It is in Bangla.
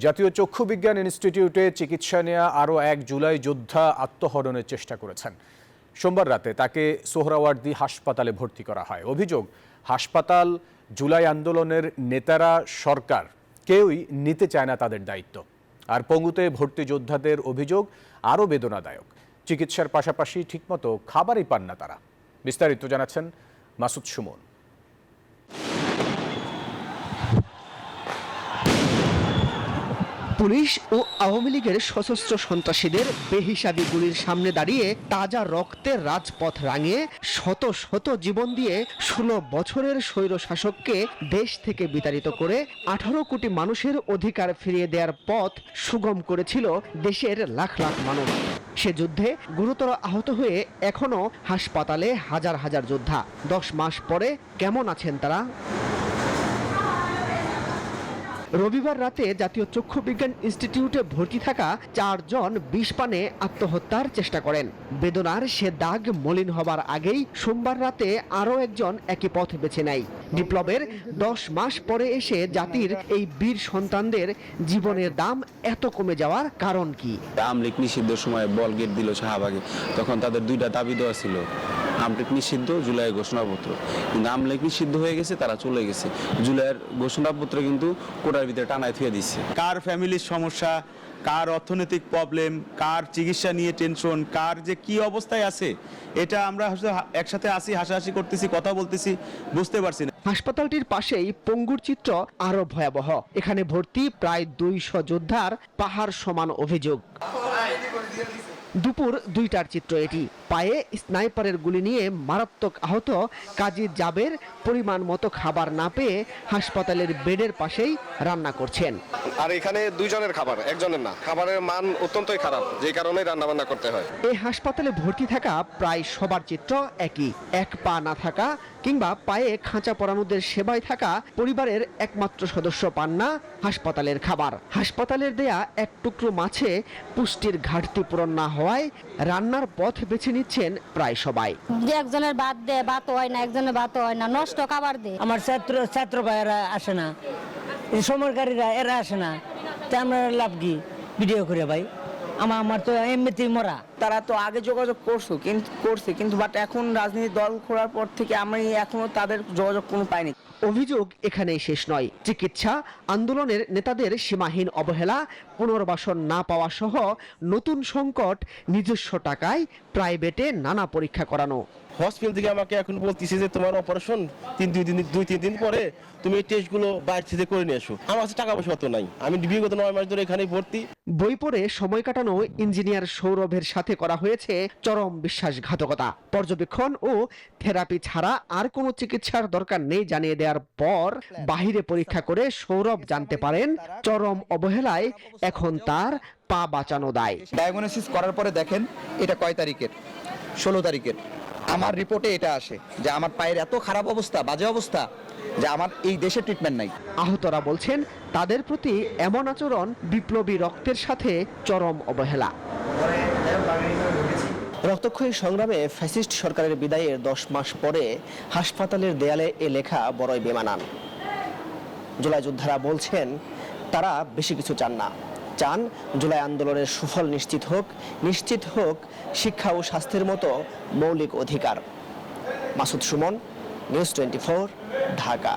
জাতীয় চক্ষু বিজ্ঞান ইনস্টিটিউটে চিকিৎসা নেওয়া আরও এক জুলাই যোদ্ধা আত্মহরণের চেষ্টা করেছেন। সোমবার রাতে তাকে সোহরাওয়ার্দী হাসপাতালে ভর্তি করা হয়। অভিযোগ, হাসপাতাল, জুলাই আন্দোলনের নেতারা, সরকার কেউই নিতে চায় না তাদের দায়িত্ব। আর পঙ্গুতে ভর্তি যোদ্ধাদের অভিযোগ আরও বেদনাদায়ক, চিকিৎসার পাশাপাশি ঠিকমতো খাবারই পান না তারা। বিস্তারিত জানাচ্ছেন মাসুদ সুমন। পুলিশ ও আওয়ামী লীগের সশস্ত্র সন্ত্রাসীদের বেহিসাবি গুলির সামনে দাঁড়িয়ে তাজা রক্তের রাজপথ রাঙিয়ে শত শত জীবন দিয়ে 16 বছরের স্বৈরশাসককে দেশ থেকে বিতাড়িত করে 18 কোটি মানুষের অধিকার ফিরিয়ে দেওয়ার পথ সুগম করেছিল দেশের লাখ লাখ মানুষ। সে যুদ্ধে গুরুতর আহত হয়ে এখনো হাসপাতালে হাজার হাজার যোদ্ধা। 10 মাস পরে কেমন আছেন তারা? রবিবার রাতে জাতীয় চক্ষু বিজ্ঞান ইনস্টিটিউটে ভর্তি থাকা 4 জন বিষ পানে আত্মহত্যার চেষ্টা করেন। বেদনার সে দাগ মলিন হবার আগেই সোমবার রাতে আরও একজন একই পথ বেছে নেয়। বিপ্লবের 10 মাস পরে এসে জাতির এই বীর সন্তানদের জীবনের দাম এত কমে যাওয়ার কারণ কি? আমলিক নিষিদ্ধের সময় বল গেট দিল শাহবাগে, তখন তাদের 2টা দাবি দেওয়া ছিল, আমলিক নিষিদ্ধ, জুলাইয়ের ঘোষণাপত্র। কিন্তু আমলিক নিষিদ্ধ হয়ে গেছে, তারা চলে গেছে। জুলাইয়ের ঘোষণাপত্র কিন্তু কোটার ভিতরে টানায় থুয়ে দিচ্ছে। কার ফ্যামিলির সমস্যা, কার অর্থনৈতিক প্রবলেম, কার চিকিৎসা নিয়ে টেনশন, কার যে কি অবস্থায় আছে, এটা আমরা একসাথে আসি, হাসাহাসি করতেছি, কথা বলতেছি, বুঝতে পারছি না। হাসপাতালটির পাশেই পঙ্গুর চিত্র আরো ভয়াবহ। এখানে ভর্তি প্রায় 200 যোদ্ধার পাহাড় সমান অভিযোগ। দুপুর 2টার চিত্র এটি। পায়ে স্নাইপারের গুলি নিয়ে মারাত্মক আহত কাজী জাবের পরিমাণ মতো খাবার না পেয়ে হাসপাতালের বেডের পাশেই রান্না করছেন। আর এখানে 2 জনের খাবার, একজনের না। খাবারের মান অত্যন্তই খারাপ, যে কারণে রান্না বান্না করতে হয়। এই হাসপাতালে ভর্তি থাকা প্রায় সবার চিত্র একই। এক পা না থাকা কিংবা পায়ে খাঁচা পরানোদের সেবায় থাকা পরিবারের একমাত্র সদস্য পান না হাসপাতালের খাবার। হাসপাতালের দেয়া এক টুকরো মাছে পুষ্টির ঘাটতি পূরণ না হওয়ায় রান্নার পথ বেছে নিচ্ছেন প্রায় সবাই। যে একজনের ভাত দেয়, ভাত হয় না, একজনের ভাত হয় না, নষ্ট খাবার দেয়। আমার ছাত্র ভাইয়েরা আসে না, সমরকারীরা এরা আসে না, তা আমরা লাভ কি ভিডিও করে ভাই? আমার তো এমনিতেই মরা। তারা তো আগে যোগাযোগ করছে কিন্তু বাট এখন রাজনীতির দল খোলার পর থেকে আমি এখনো তাদের যোগাযোগ কোনো পাইনি। অভিযোগ এখানেই শেষ নয়। চিকিৎসা আন্দোলনের নেতাদের সীমাহীন অবহেলা, পুনর্বাসন না পাওয়া সহ নতুন সংকট, নিজস্ব টাকায় প্রাইভেটে নানা পরীক্ষা করানো। হসপিটাল থেকে আমাকে এখন বলতেছে যে তোমার অপারেশন 2-3 দিন পরে তুমি এই টেস্টগুলো বাইরে থেকে করে নিয়ে এসো। আমার কাছে টাকা পয়সা অত নাই, আমি বিগত 9 মাস ধরে এখানেই ভর্তি। বই পড়ে সময় কাটানো ইঞ্জিনিয়ার সৌরভের সাথে করা হয়েছে চরম বিশ্বাসঘাতকতা। পর্যবেক্ষণ ও থেরাপি ছাড়া আর কোনো চিকিৎসার দরকার নেই জানিয়ে দেওয়ার পর বাহিরে পরীক্ষা করে সৌরভ জানতে পারেন চরম অবহেলায় এখন তার পা বাঁচানো দায়। ডায়াগনোসিস করার পরে দেখেন এটা কয় তারিখের, 16 তারিখের। আমার রিপোর্টে এটা আসে যে আমার পায়ের এত খারাপ অবস্থা, বাজে অবস্থা, যে আমার এই দেশে ট্রিটমেন্ট নাই। আহতরা বলছেন তাদের প্রতি এমন আচরণ বিপ্লবী রক্তের সাথে চরম অবহেলা। রক্তক্ষয়ী সংগ্রামে ফ্যাসিস্ট সরকারের বিদায়ের 10 মাস পরে হাসপাতালের দেয়ালে এ লেখা বড়ই বেমানান। জুলাই যোদ্ধারা বলছেন তারা বেশি কিছু চান না, চান জুলাই আন্দোলনের সুফল নিশ্চিত হোক শিক্ষা ও স্বাস্থ্যের মতো মৌলিক অধিকার। মাসুদ সুমন, নিউজ 24, ঢাকা।